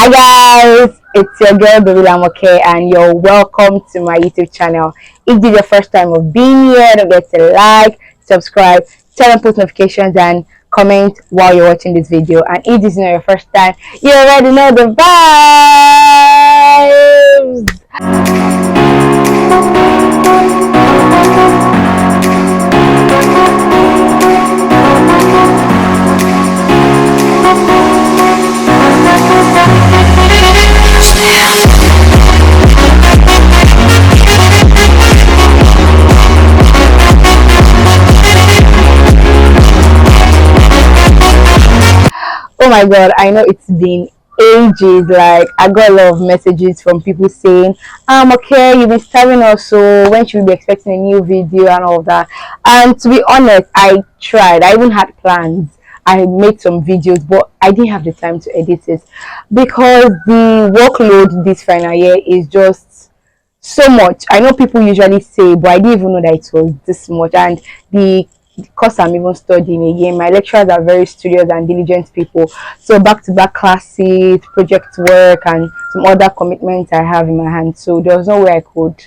Hi guys, it's your girl Babila Moke and you're welcome to my YouTube channel. If this is your first time of being here, don't forget to like, subscribe, turn on post notifications and comment while you're watching this video. And if this is not your first time, you already know the vibes. Oh my god, I know it's been ages. Like, I got a lot of messages from people saying, okay, you've been starving us, so when should we be expecting a new video and all of that. And to be honest, I tried. I even had plans. I made some videos, but I didn't have the time to edit it because the workload this final year is just so much. I know people usually say, but I didn't even know that it was this much. And the course I'm even studying again, my lecturers are very studious and diligent people. So back-to-back classes, project work, and some other commitments I have in my hand. So there was no way I could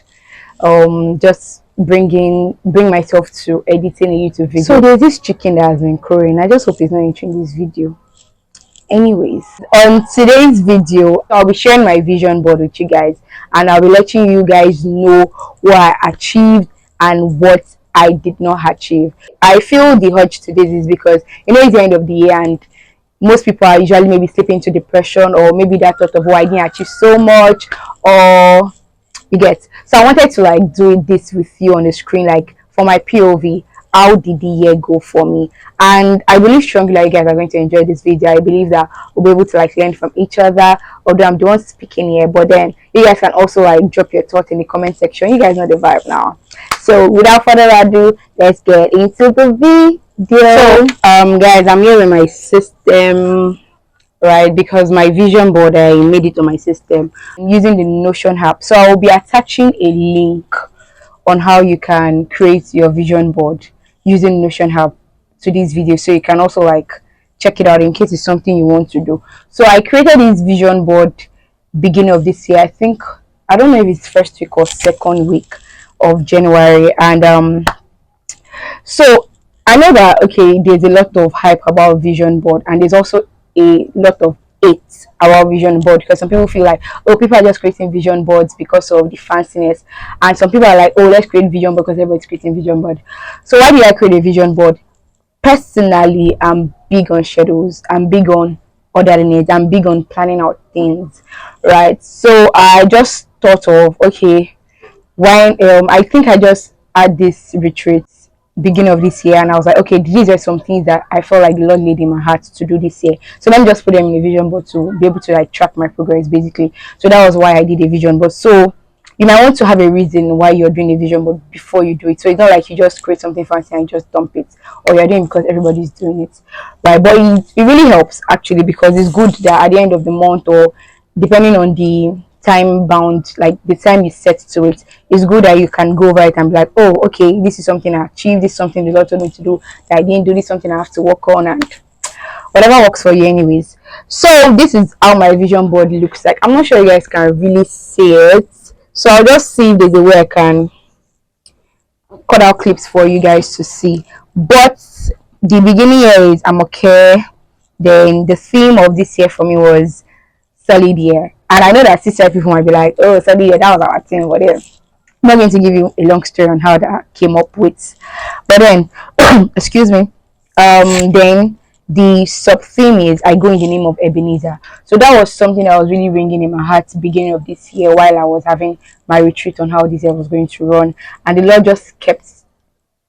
just bring myself to editing a YouTube video. So there's this chicken that has been crowing. I just hope it's not entering this video. Anyways, on today's video I'll be sharing my vision board with you guys, and I'll be letting you guys know what I achieved and what I did not achieve. I feel the urge to this is because it's the end of the year and most people are usually maybe slipping into depression, or maybe that thought of, oh, I didn't achieve so much, or you get. So I wanted to like do this with you on the screen, like for my POV. How did the year go for me? And I believe strongly that you guys are going to enjoy this video. I believe that we'll be able to like learn from each other, although I'm the one speaking here, but then you guys can also like drop your thoughts in the comment section. You guys know the vibe now. So without further ado, let's get into the video. So guys, I'm here with my system, right? Because my vision board, I made it on my system using the Notion app. So I will be attaching a link on how you can create your vision board using Notion app to this video, so you can also like check it out in case it's something you want to do. So I created this vision board beginning of this year. I don't know if it's first week or second week of January, and so I know that okay, there's a lot of hype about vision board, and there's also a lot of hate about vision board, because some people feel like, oh, people are just creating vision boards because of the fanciness, and some people are like, oh, let's create vision board because everybody's creating vision board. So why did I create a vision board? Personally, I'm big on schedules, I'm big on ordering it, I'm big on planning out things, right? So I just thought of, okay, when I think I just had this retreat beginning of this year, and I was like, okay, these are some things that I felt like the Lord laid in my heart to do this year, so let me just put them in a vision board to be able to like track my progress basically. So that was why I did a vision board. So you might want to have a reason why you're doing a vision board before you do it, so it's not like you just create something fancy and just dump it, or you're doing it because everybody's doing it, right? But it really helps actually, because it's good that at the end of the month, or depending on the time bound, like the time you set to it, it's good that you can go over it and be like, oh, okay, this is something I achieved, this is something the Lord told me to do that I didn't do, this is something I have to work on, and whatever works for you anyways. So this is how my vision board looks like. I'm not sure you guys can really see it, so I'll just see if there's a way I can cut out clips for you guys to see. But the beginning here is I'm okay. Then the theme of this year for me was solid year. And I know that sister people might be like, oh, solid year, that was our thing, but then I'm not going to give you a long story on how that came up with. But then, excuse me, then the sub theme is I go in the name of Ebenezer. So that was something that was really ringing in my heart beginning of this year while I was having my retreat on how this year was going to run. And the Lord just kept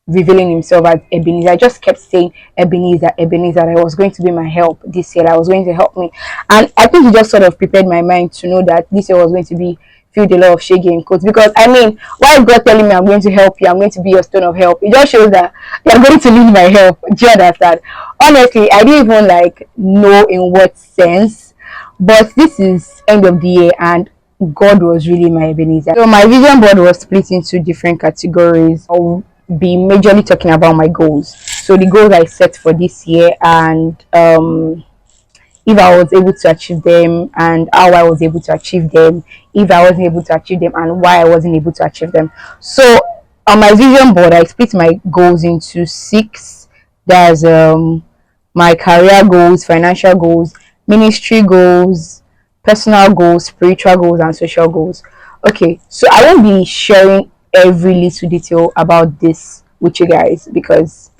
revealing himself as Ebenezer. I just kept saying Ebenezer, Ebenezer, that was going to be my help this year, that was going to help me. And I think he just sort of prepared my mind to know that this year was going to be filled a lot of shaggy in quotes. Because I mean, why is God telling me I'm going to help you, I'm going to be your stone of help? It just shows that you're going to need my help. Do you understand? Honestly, I didn't even like know in what sense, but this is end of the year and God was really my Ebenezer. So my vision board was split into different categories. I'll be majorly talking about my goals. So the goals I set for this year, and if I was able to achieve them and how I was able to achieve them, if I wasn't able to achieve them and why I wasn't able to achieve them. So on my vision board, I split my goals into six. There's my career goals, financial goals, ministry goals, personal goals, spiritual goals, and social goals. Okay, so I won't be sharing every little detail about this with you guys because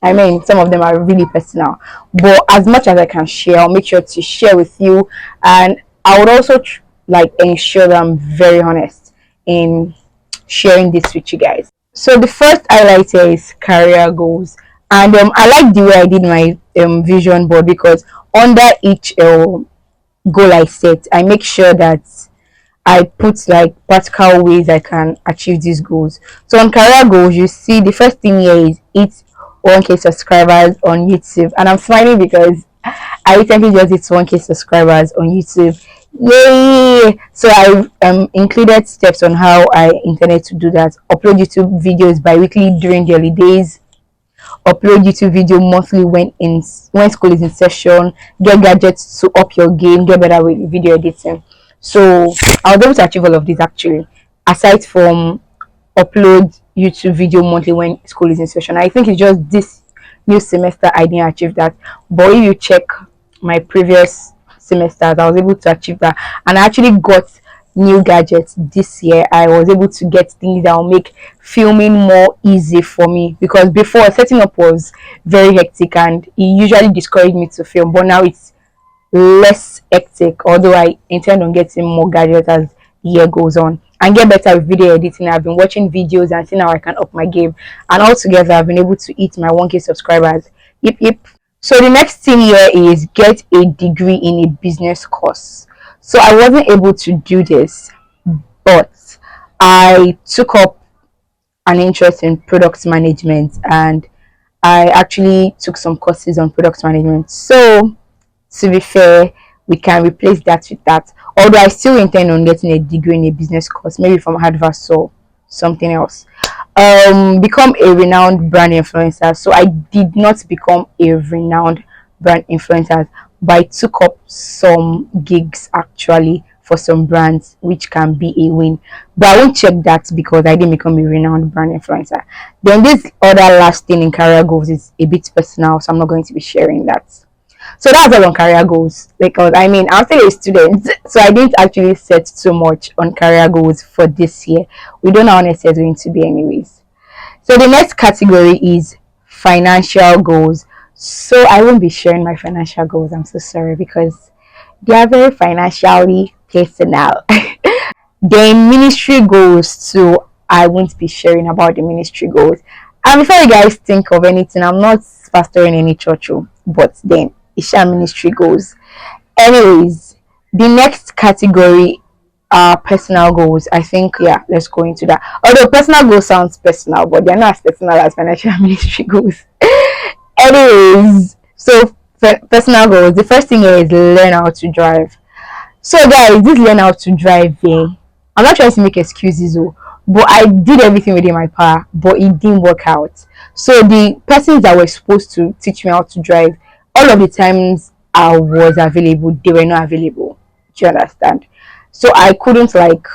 I mean some of them are really personal. But as much as I can share, I'll make sure to share with you, and I would also like ensure that I'm very honest in sharing this with you guys. So the first highlighter is career goals, and I like the way I did my vision board because under each goal I set, I make sure that I put like practical ways I can achieve these goals. So on career goals, you see the first thing here is hit 1K subscribers on YouTube, and I'm smiling because I recently just hit 1K subscribers on YouTube. Yay! So I included steps on how I intended to do that. Upload YouTube videos bi-weekly during the holidays. Upload YouTube video monthly when school is in session. Get gadgets to up your game. Get better with video editing. So I was able to achieve all of this actually. Aside from upload YouTube video monthly when school is in session, I think it's just this new semester I didn't achieve that. But if you check my previous semesters, I was able to achieve that, and I actually got new gadgets this year. I was able to get things that will make filming more easy for me because before setting up was very hectic and it usually discouraged me to film, but now it's less hectic, although I intend on getting more gadgets as the year goes on and get better with video editing. I've been watching videos and seeing how I can up my game, and altogether I've been able to hit my 1K subscribers. Yep, yep. So the next thing here is get a degree in a business course. So I wasn't able to do this, but I took up an interest in product management and I actually took some courses on product management. So to be fair, we can replace that with that. Although I still intend on getting a degree in a business course, maybe from Adverse or something else. Become a renowned brand influencer. So I did not become a renowned brand influencer, but I took up some gigs actually for some brands, which can be a win. But I won't check that because I didn't become a renowned brand influencer. Then this other last thing in career goals is a bit personal, so I'm not going to be sharing that. So that's all on career goals because I mean I'm still a student, so I didn't actually set too much on career goals for this year. We don't know how next year is going to be anyways. So the next category is financial goals. So I won't be sharing my financial goals. I'm so sorry because they are very financially personal. Then ministry goals too. I won't be sharing about the ministry goals. And before you guys think of anything, I'm not pastoring any church, but then it's ministry goals. Anyways, the next category are personal goals. I think yeah, let's go into that. Although personal goals sounds personal, but they're not as personal as financial ministry goals. Anyways, so personal goals. The first thing is learn how to drive. So guys, this learn how to drive thing, I'm not trying to make excuses, but I did everything within my power, but it didn't work out. So the persons that were supposed to teach me how to drive, all of the times I was available, they were not available. Do you understand? So I couldn't like,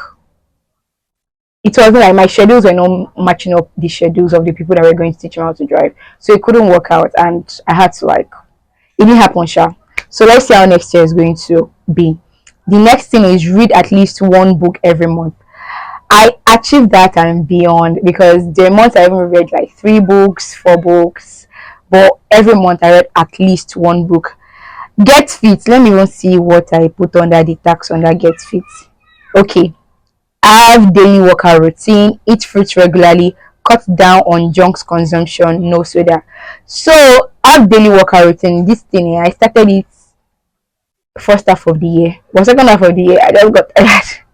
it wasn't like my schedules were not matching up the schedules of the people that were going to teach me how to drive. So it couldn't work out, and I had to like, it didn't happen, sure. So let's see how next year is going to be. The next thing is read at least one book every month. I achieved that and beyond because the month I even read like 3 books, 4 books, but every month I read at least one book. Get fit. Let me even see what I put under the tax under get fit. Okay. Have daily workout routine, eat fruits regularly, cut down on junks consumption, no soda. So have daily workout routine. This thing I started it first half of the year, but second half of the year I just got tired.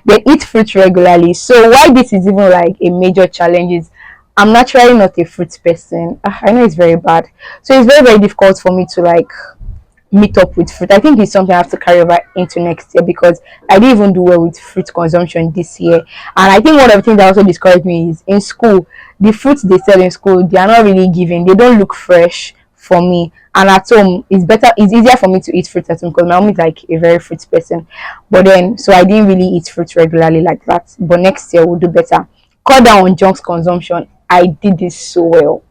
They eat fruit regularly. So why this is even like a major challenge is I'm naturally not a fruit person. I know it's very bad, so it's very difficult for me to like meet up with fruit. I think it's something I have to carry over into next year because I didn't even do well with fruit consumption this year. And I think one of the things that also discouraged me is in school, the fruits they sell in school, they are not really giving. They don't look fresh for me. And at home, it's easier for me to eat fruit at home because my mom is like a very fruit person. But then, so I didn't really eat fruit regularly like that. But next year, we'll do better. Cut down on junks consumption. I did this so well.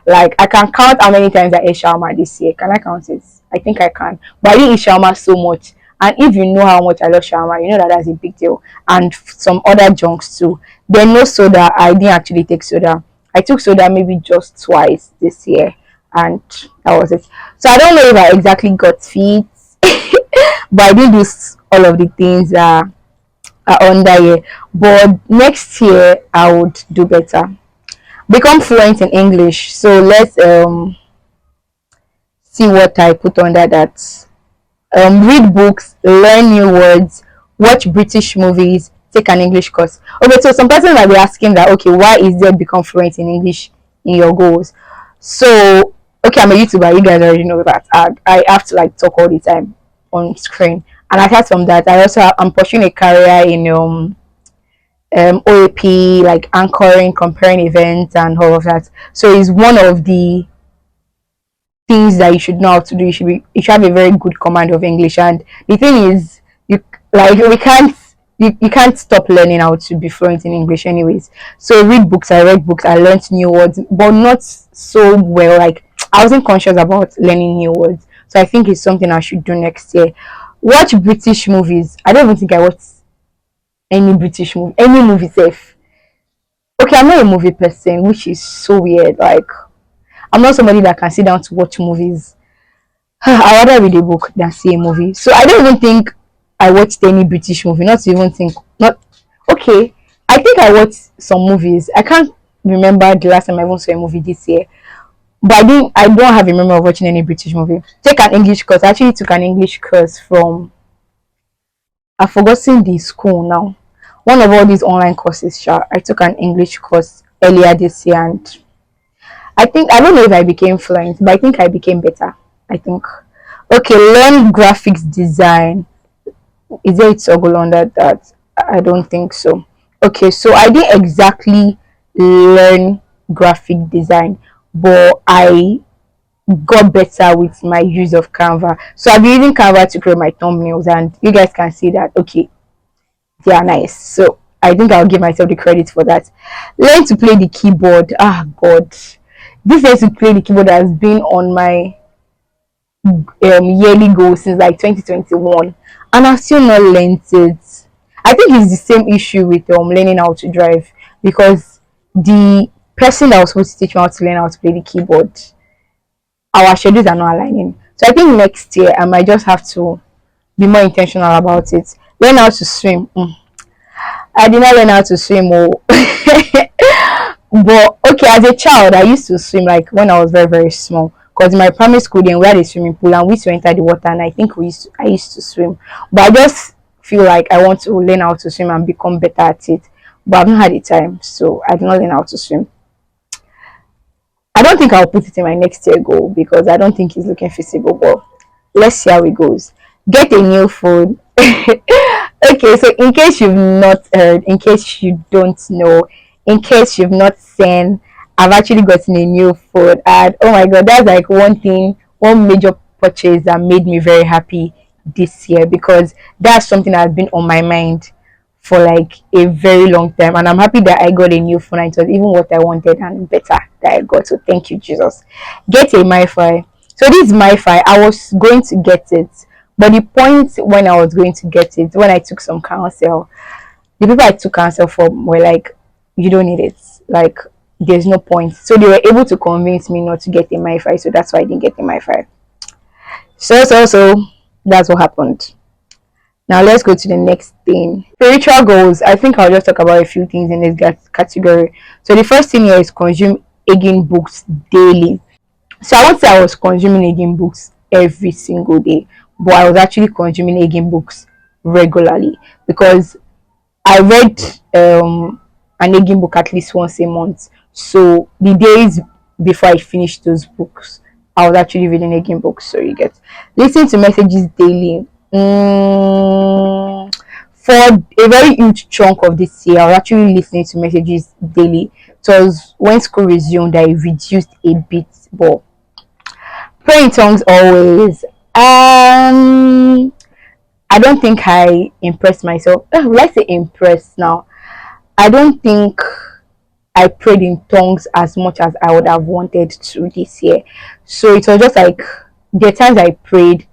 Like, I can count how many times I ate shawarma this year. Can I count it? I think I can. But I didn't eat shawarma so much. And if you know how much I love shawarma, you know that that's a big deal. And some other junks too. Then no soda. I didn't actually take soda. I took soda maybe just twice this year, and that was it. So I don't know if I exactly got fit, but I did do all of the things that are under here. But next year I would do better. Become fluent in English. So let's see what I put under that. Read books, learn new words, watch British movies, take an English course. Okay, so some person might be asking that, okay, why is there become fluent in English in your goals? So, okay, I'm a YouTuber, you guys already know that. I have to like talk all the time on screen. And aside from that, I'm pursuing a career in OAP, like anchoring, comparing events, and all of that. So it's one of the things that you should know how to do. You should have a very good command of English. And the thing is, you can't stop learning how to be fluent in English anyways. So I read books, I learned new words, but not so well. Like, I wasn't conscious about learning new words. So I think it's something I should do next year. Watch British movies. I don't even think I watch any British movie, any movie safe. Okay, I'm not a movie person, which is so weird. Like, I'm not somebody that can sit down to watch movies. I rather read a book than see a movie. So I don't even think I watched any British movie. Not to even think. Not okay. I think I watched some movies. I can't remember the last time I even saw a movie this year. But I don't have a memory of watching any British movie. Take an English course. I actually took an English course from, I've forgotten the school now. One of all these online courses, I took an English course earlier this year, and I don't know if I became fluent, but I think I became better. I think. Okay, learn graphics design. Is there a toggle under that? I don't think so. Okay, so I didn't exactly learn graphic design, but I got better with my use of Canva. So I've been using Canva to create my thumbnails, and you guys can see that, okay, they are nice. So I think I'll give myself the credit for that. Learn to play the keyboard. Ah, God, this learn to play the keyboard has been on my yearly goal since like 2021, and I've still not learned it. I think it's the same issue with learning how to drive, because the person that was supposed to teach me how to learn how to play the keyboard, our schedules are not aligning. So I think next year I might just have to be more intentional about it. Learn how to swim. I did not learn how to swim. Oh. But okay, as a child, I used to swim like when I was very, very small. Because in my primary school, then we had a swimming pool and we used to enter the water, and I think I used to swim. But I just feel like I want to learn how to swim and become better at it. But I've not had the time, so I did not learn how to swim. I don't think I'll put it in my next year goal because I don't think it's looking feasible. But let's see how it goes. Get a new phone. Okay, so in case you've not heard, in case you don't know, in case you've not seen, I've actually gotten a new phone, and oh my god, that's like one major purchase that made me very happy this year, because that's something that's been on my mind for like a very long time, and I'm happy that I got a new phone, and it was even what I wanted and better that I got. So thank you, Jesus. Get a MiFi. So this MiFi, I was going to get it, but the point when I was going to get it, when I took some counsel, the people I took counsel from were like, you don't need it. Like, there's no point. So they were able to convince me not to get a MiFi. So that's why I didn't get a MiFi. So that's what happened. Now let's go to the next thing. Spiritual goals. I think I'll just talk about a few things in this category. So the first thing here is consume Again books daily. So I won't say I was consuming Again books every single day, but I was actually consuming Again books regularly, because I read an Again book at least once a month. So the days before I finished those books, I was actually reading Again books. So you get listen to messages daily. For a very huge chunk of this year, I was actually listening to messages daily. It was when school resumed, I reduced a bit, but Pray in tongues always. I don't think I impressed myself. Let's say impressed now. I don't think I prayed in tongues as much as I would have wanted to this year. So it was just like the times I prayed,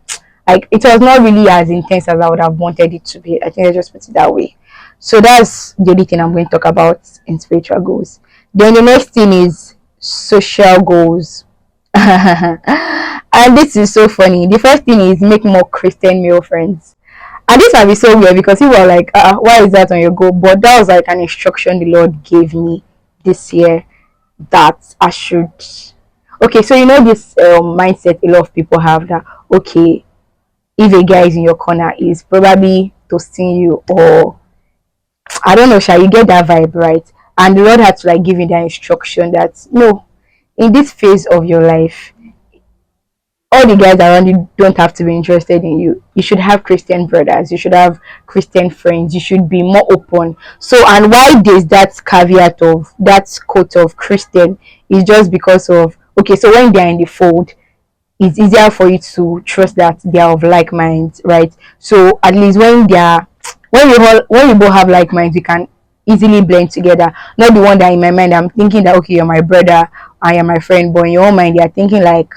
like it was not really as intense as I would have wanted it to be. I think I just put it that way. So that's the only thing I'm going to talk about in spiritual goals. Then the next thing is social goals. And this is so funny. The first thing is make more Christian male friends. And this might be so weird because people are like, why is that on your goal? But that was like an instruction the Lord gave me this year that I should. Okay, so you know this mindset a lot of people have that, okay, if a guy is in your corner, is probably toasting you, or I don't know, shall you get that vibe, right? And the Lord had to like give you that instruction that no, in this phase of your life, all the guys around you don't have to be interested in you. You should have Christian brothers, you should have Christian friends, you should be more open. So, and why there's that caveat of that quote of Christian is just because of, okay, so when they're in the fold, it's easier for you to trust that they are of like minds, right? So at least when they are, when we both have like minds, we can easily blend together. Not the one that in my mind I'm thinking that, okay, you're my brother, I am my friend, but in your own mind you're thinking like,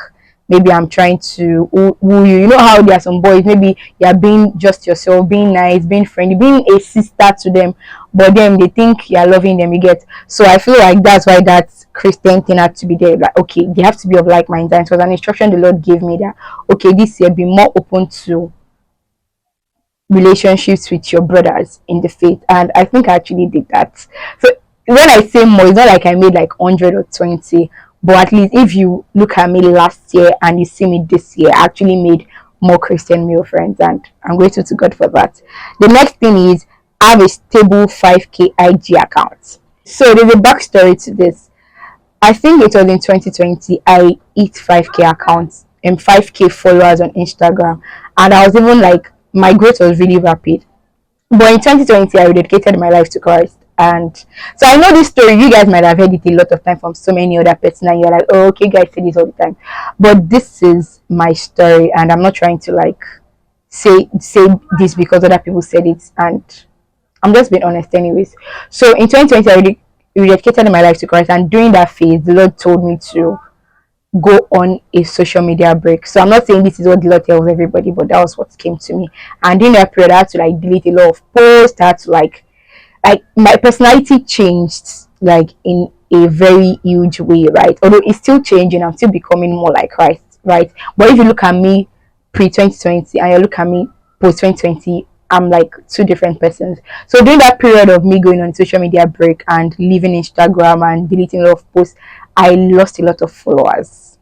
maybe I'm trying to woo you. You know how there are some boys, maybe you're being just yourself, being nice, being friendly, being a sister to them, but then they think you're loving them, you get. So I feel like that's why that Christian thing had to be there. Like, okay, they have to be of like minds. And it was an instruction the Lord gave me that, okay, this year be more open to relationships with your brothers in the faith. And I think I actually did that. So when I say more, it's not like I made like 100 or 20, but at least if you look at me last year and you see me this year, I actually made more Christian male friends, and I'm grateful to God for that. The next thing is have a stable 5k IG account. So there's a backstory to this. I think it was in 2020 I hit 5k accounts and 5k followers on Instagram, and I was even like, my growth was really rapid. But in 2020, I rededicated my life to Christ. And so I know this story. You guys might have heard it a lot of time from so many other persons, and you're like, oh, okay, guys say this all the time. But this is my story, and I'm not trying to like say this because other people said it, and I'm just being honest, anyways. So in 2020, I rededicated my life to Christ, and during that phase, the Lord told me to go on a social media break. So I'm not saying this is what the Lord tells everybody, but that was what came to me. And in that period, I had to like delete a lot of posts. I had to like my personality changed like in a very huge way, right? Although it's still changing, I'm still becoming more like Christ, right? But if you look at me pre 2020 and you look at me post 2020, I'm like two different persons. So during that period of me going on social media break and leaving Instagram and deleting a lot of posts, I lost a lot of followers.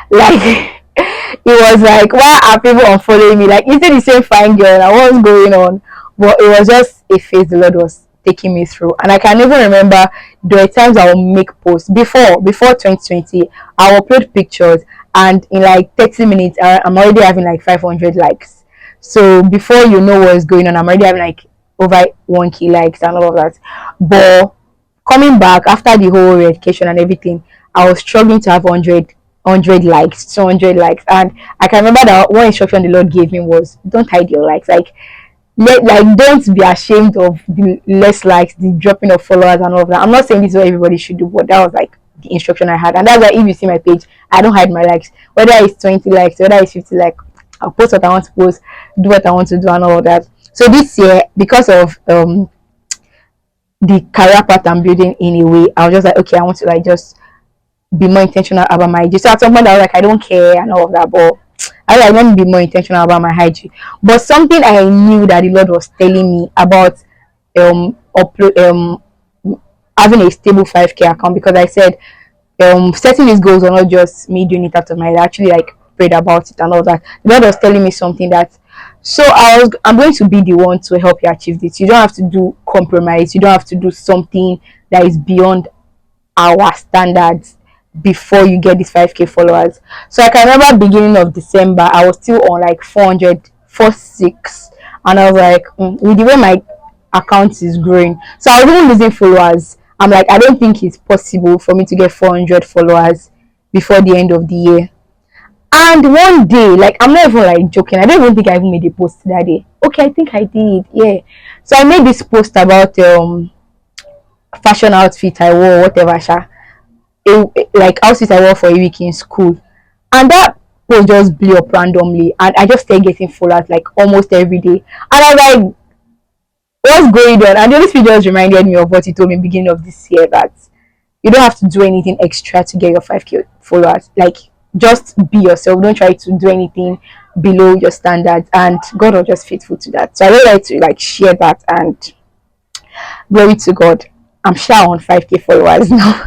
Like it was like, why are people unfollowing me? Like, is it the same fine girl? And what's going on? But it was just a phase the Lord was taking me through. And I can even remember there were times I will make posts before 2020. I will upload pictures, and in like 30 minutes, I'm already having like 500 likes. So before you know what's going on, I'm already having like over 1k likes and all of that. But coming back after the whole education and everything, I was struggling to have 100 likes, 200 likes. And I can remember that one instruction the Lord gave me was, don't hide your likes. Like, don't be ashamed of the less likes, the dropping of followers and all of that. I'm not saying this is what everybody should do, but that was like the instruction I had. And that's why if you see my page, I don't hide my likes. Whether it's 20 likes, whether it's 50 likes, I'll post what I want to post, do what I want to do and all of that. So this year, because of the career path I'm building in a way, I was just like, okay, I want to like just be more intentional about my hygiene. So at some point I was like, I don't care and all of that, but I was like, let me be more intentional about my hygiene. But something I knew that the Lord was telling me about upload having a stable 5k account, because I said setting these goals were not just me doing it out of my head. I actually like prayed about it and all that. The Lord was telling me something that, so I'm going to be the one to help you achieve this. You don't have to do compromise. You don't have to do something that is beyond our standards before you get these 5k followers. So I can remember beginning of December, I was still on like 406, and I was like, with the way my account is growing, so I was even losing followers. I'm like, I don't think it's possible for me to get 400 followers before the end of the year. And one day, like I'm not even like joking, I don't even think I even made a post that day. Okay, I think I did, yeah. So I made this post about fashion outfit I wore, whatever, sha. Like outfit I wore for a week in school. And that post just blew up randomly and I just started getting followers like almost every day. And I was like, what's going on? And the Holy Spirit just reminded me of what he told me beginning of this year, that you don't have to do anything extra to get your 5K followers. Like, just be yourself. Don't try to do anything below your standards. And God was just faithful to that. So I really like to like share that, and glory to God. I'm sure on 5K followers now.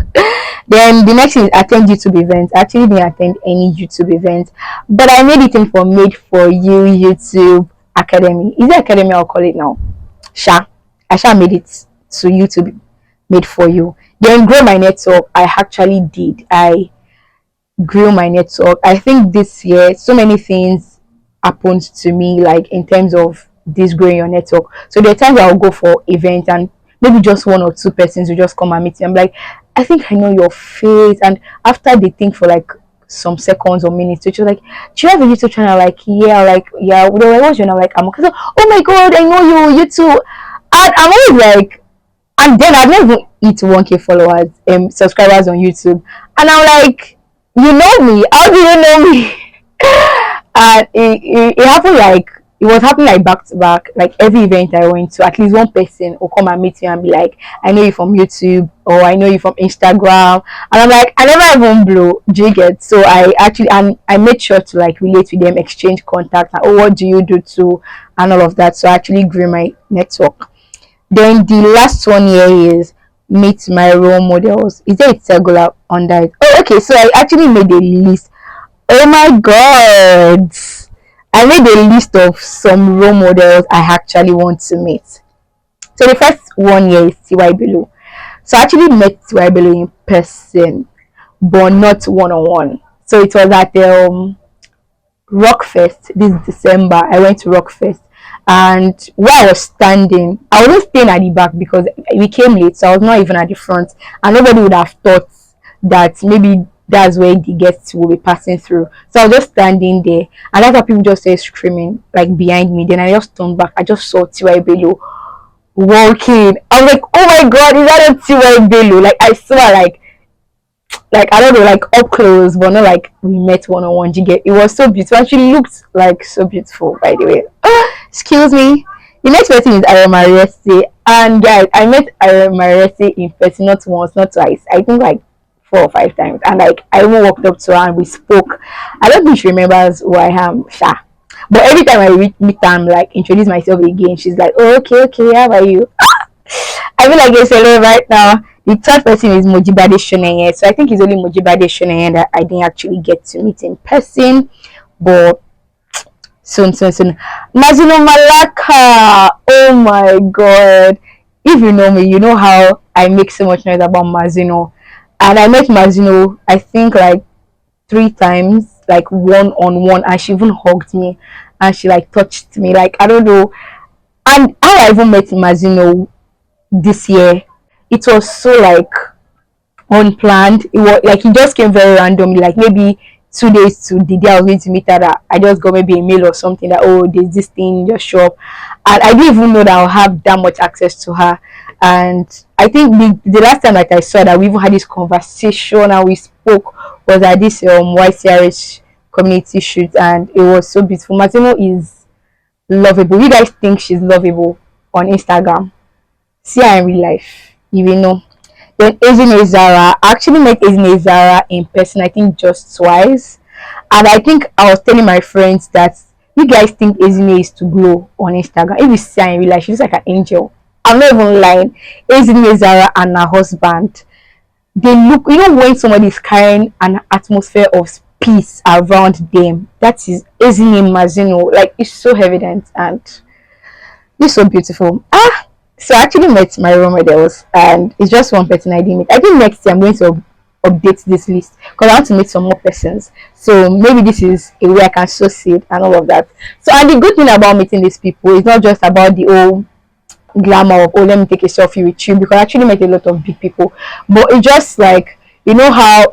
Then the next thing is attend YouTube events. I actually didn't attend any YouTube events, but I made it in for Made for You YouTube Academy. Is it Academy I'll call it now? Sha. I sha made it to YouTube Made for You. Then grow my network. I actually did. I grew my network. I think this year so many things happened to me, like in terms of this growing your network. So there are times I'll go for events and maybe just one or two persons will just come and meet me. I'm like, I think I know your face. And after they think for like some seconds or minutes, which was like, do you have a YouTube channel? Like, yeah, like, yeah. They're like, what's your name? Like, I'm okay. So, oh my god, I know you too. And I'm always like, and then I've never hit 1K followers, subscribers on YouTube. And I'm like, you know me? How do you know me? And it happened like, it was happening like back to back. Like every event I went to, at least one person will come and meet me and be like, I know you from YouTube, or I know you from Instagram. And I'm like, I never even blow. Do you get? So I actually, and I made sure to like relate with them, exchange contact, and, oh, what do you do too, and all of that. So I actually grew my network. Then the last one here is meet my role models. Is there a regular on that? Oh, okay. So I actually made a list. Oh my god! I made a list of some role models I actually want to meet. So the first one here is TY Below. So I actually met TY Below in person, but not one on one. So it was at Rockfest this December. I went to Rockfest, and where I was standing, I wasn't staying at the back because we came late, so I was not even at the front, and nobody would have thought that maybe that's where the guests will be passing through. So I was just standing there, and that's how people just started screaming like behind me. Then I just turned back. I just saw T.Y. Bello walking. I was like, oh my god, is that a T.Y. Bello? Like I saw like I don't know, like up close, but not like we met one on one. You get? It was so beautiful. And she looked like so beautiful, by the way. Excuse me. The next person is Aramarese, and guys, I met Aramarese in person not once, not twice. I think like 4 or 5 times, and like I even walked up to her and we spoke. I don't think she remembers who I am, Sha. But every time I meet her, I'm like introduce myself again. She's like, oh, okay, how are you? I feel like a celeb right now. The third person is Mojibade Shoneye. So I think it's only Mojibade Shoneye that I didn't actually get to meet in person. But soon. Mazino Malaka. Oh my god. If you know me, you know how I make so much noise about Mazino. And I met Mazino, I think like 3 times, like one on one, and she even hugged me and she like touched me. Like I don't know. And how I even met Mazino this year, it was so like unplanned. It was like it just came very randomly, like maybe 2 days to the day I was going to meet her, that I just got maybe a mail or something that, oh, there's this thing in your shop, and I didn't even know that I'll have that much access to her. And I think the last time like I saw that we even had this conversation and we spoke was at this YCRH community shoot, and it was so beautiful. Mazino is lovable. You guys think she's lovable on Instagram? See her in real life, you will know. Then Ezine Zara, I actually met Ezine Zara in person, I think just twice. And I think I was telling my friends that you guys think Ezine is to glow on Instagram. If you see her in real life, she looks like an angel. I'm not even lying. Ezine Zara and her husband, they look, you know, when somebody is carrying an atmosphere of peace around them, that is Ezine Mazino. Like, it's so evident and it's so beautiful. So I actually met my role models, and it's just one person I didn't meet. I think next year I'm going to update this list because I want to meet some more persons. So maybe this is a way I can associate and all of that. So, and the good thing about meeting these people is not just about the old glamour of, oh, let me take a selfie with you, because I actually met a lot of big people. But it's just like, you know how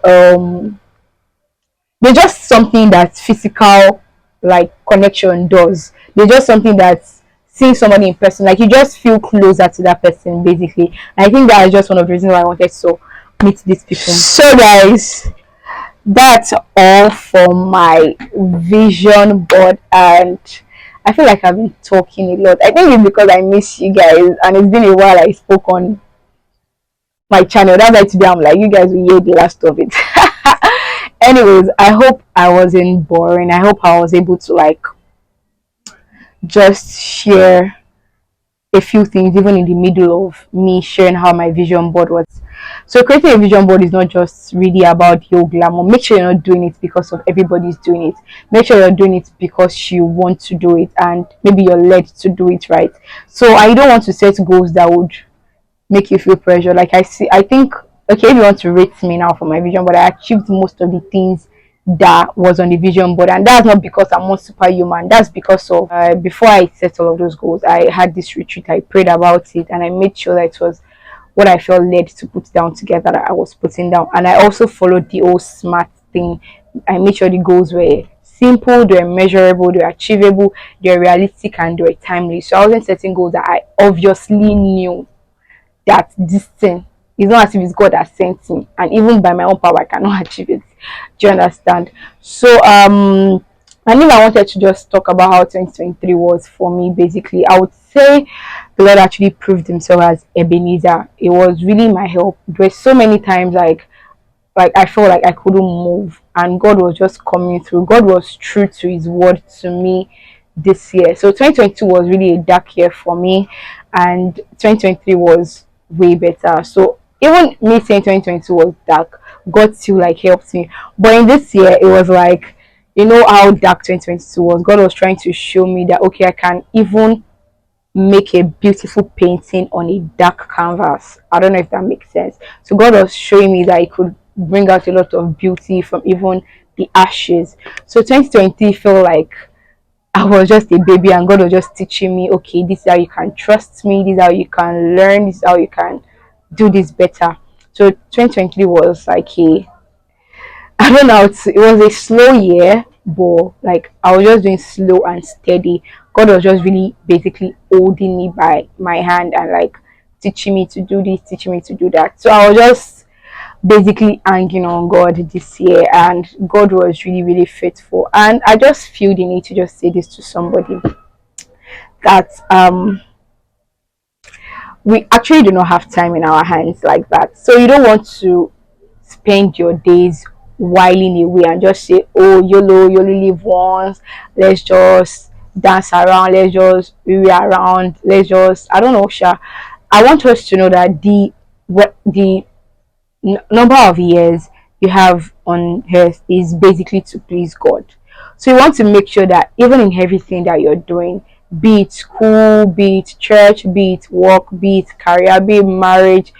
They're just something that physical like connection does. They're just something that seeing somebody in person, like you just feel closer to that person basically. And I think that is just one of the reasons why I wanted to meet these people. So guys, that's all for my vision board, and I feel like I've been talking a lot. I think it's because I miss you guys and it's been a while I spoke on my channel. That's why today I'm like, you guys will hear the last of it. Anyways, I hope I wasn't boring. I hope I was able to like just share a few things even in the middle of me sharing how my vision board was. So creating a vision board is not just really about your glamour. Make sure you're not doing it because of everybody's doing it. Make sure you're doing it because you want to do it and maybe you're led to do it, right? So I don't want to set goals that would make you feel pressure. Like I think, okay, if you want to rate me now for my vision board, I achieved most of the things that was on the vision board, and that's not because I'm more superhuman. That's because of before I set all of those goals, I had this retreat. I prayed about it, and I made sure that it was what I felt led to put down together that I was putting down. And I also followed the old SMART thing. I made sure the goals were simple, they were measurable, they were achievable, they were realistic, and they were timely. So I wasn't setting goals that I obviously knew that this thing is not as if it's God that sent me, and even by my own power I cannot achieve it. Do you understand? So and if I wanted to just talk about how 2023 was for me, basically I would say the Lord actually proved himself as Ebenezer. It was really my help. There were so many times like I felt like I couldn't move, and God was just coming through. God was true to his word to me this year. So 2022 was really a dark year for me, and 2023 was way better. So even me saying 2022 was dark, God still like helped me. But in this year it was like, you know how dark 2022 was. God was trying to show me that okay, I can even make a beautiful painting on a dark canvas. I don't know if that makes sense. So God was showing me that he could bring out a lot of beauty from even the ashes. So 2020 felt like I was just a baby, and God was just teaching me, okay, this is how you can trust me, this is how you can learn, this is how you can do this better. So 2023 was like a, I don't know, it was a slow year, but like I was just doing slow and steady. God was just really basically holding me by my hand and like teaching me to do this, teaching me to do that. So I was just basically hanging on God this year, and God was really, really faithful. And I just feel the need to just say this to somebody that we actually do not have time in our hands like that. So you don't want to spend your days whiling away and just say, oh, YOLO, you only live once, let's just dance around, let's just be around, let's just, I don't know, Sha. I want us to know that the number of years you have on earth is basically to please God. So you want to make sure that even in everything that you're doing, be it school, be it church, be it work, be it career, be it marriage,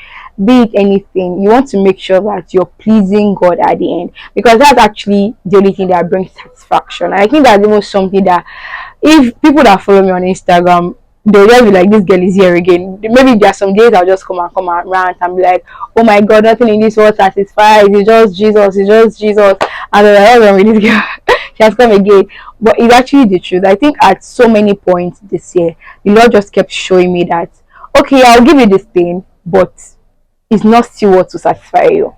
be it anything, you want to make sure that you're pleasing God at the end, because that's actually the only thing that brings satisfaction. And I think that's even something that if people that follow me on Instagram, they'll just be like, this girl is here again. Maybe there are some days I'll just come and rant and be like, oh my God, nothing in this world satisfies, it's just Jesus, it's just Jesus. And then I with this girl, she has come again. But it's actually the truth. I think at so many points this year, the Lord just kept showing me that, okay, I'll give you this thing, but it's not still what to satisfy you.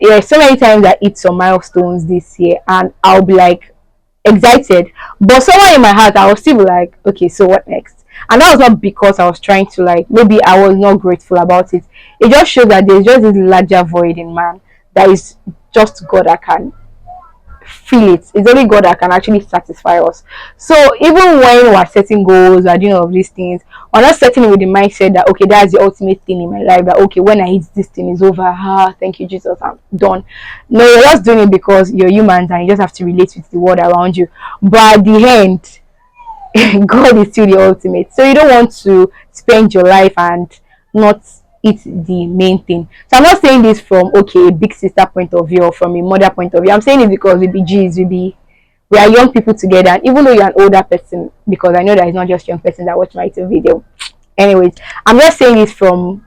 Yeah, so many times I hit some milestones this year and I'll be like excited, but somewhere in my heart I was still be like, okay, so what next? And that was not because I was trying to like, maybe I was not grateful about it. It just shows that there's just this larger void in man that is just God that can feel it. It's only God that can actually satisfy us. So even when we're setting goals, we're doing all of these things, we're not setting it with the mindset that okay, that's the ultimate thing in my life. That okay, when I hit this thing is over. Ah, thank you, Jesus, I'm done. No, you're just doing it because you're humans and you just have to relate with the world around you. But at the end, God is still the ultimate. So you don't want to spend your life and not it's the main thing. So I'm not saying this from okay, a big sister point of view or from a mother point of view. I'm saying it because we are young people together, and even though you're an older person, because I know that it's not just young person that watch my YouTube video. Anyways, I'm just saying this from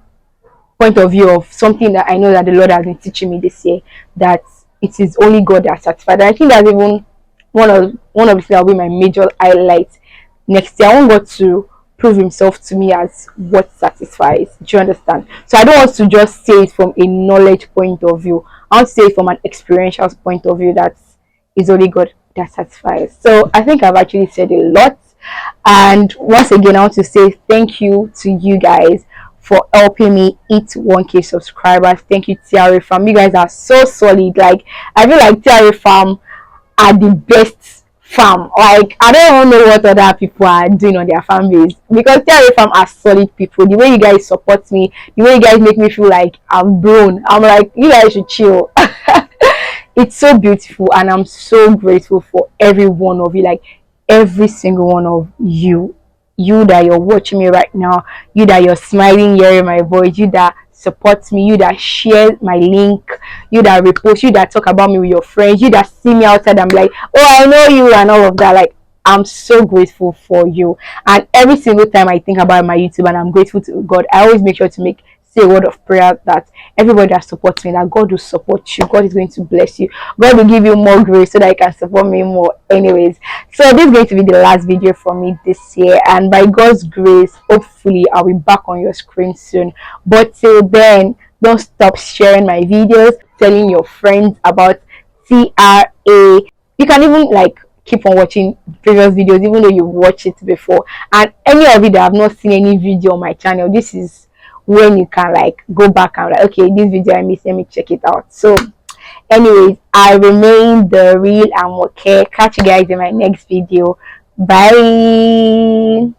point of view of something that I know that the Lord has been teaching me this year, that it is only God that satisfies. And I think that's even one of the things that will be my major highlight next year. I want God to prove himself to me as what satisfies. Do you understand? So I don't want to just say it from a knowledge point of view. I want to say it from an experiential point of view that is only God that satisfies. So I think I've actually said a lot. And once again, I want to say thank you to you guys for helping me hit 1K subscribers. Thank you, TRA fam. You guys are so solid. Like, I feel like TRA fam are the best farm. Like, I don't know what other people are doing on their fan base, because TRA farm are solid people. The way you guys support me, the way you guys make me feel like I'm grown, I'm like, you guys should chill. It's so beautiful, and I'm so grateful for every one of you, like every single one of you. You that you're watching me right now, you that you're smiling hearing my voice, you that support me, you that share my link, you that repost, you that talk about me with your friends, you that see me outside and be like, oh, I know you, and all of that. Like, I'm so grateful for you. And every single time I think about my YouTube and I'm grateful to God, I always make sure to say a word of prayer that everybody that supports me, that God will support you, God is going to bless you, God will give you more grace so that you can support me more. Anyways, so this is going to be the last video from me this year, and by God's grace, hopefully I'll be back on your screen soon. But till then, don't stop sharing my videos, telling your friends about TRA. You can even like keep on watching previous videos even though you watched it before. And any of you that have not seen any video on my channel, this is when you can like go back and like, okay, this video I missed, let me check it out. So anyways, I remain the real Amoke. Catch you guys in my next video. Bye.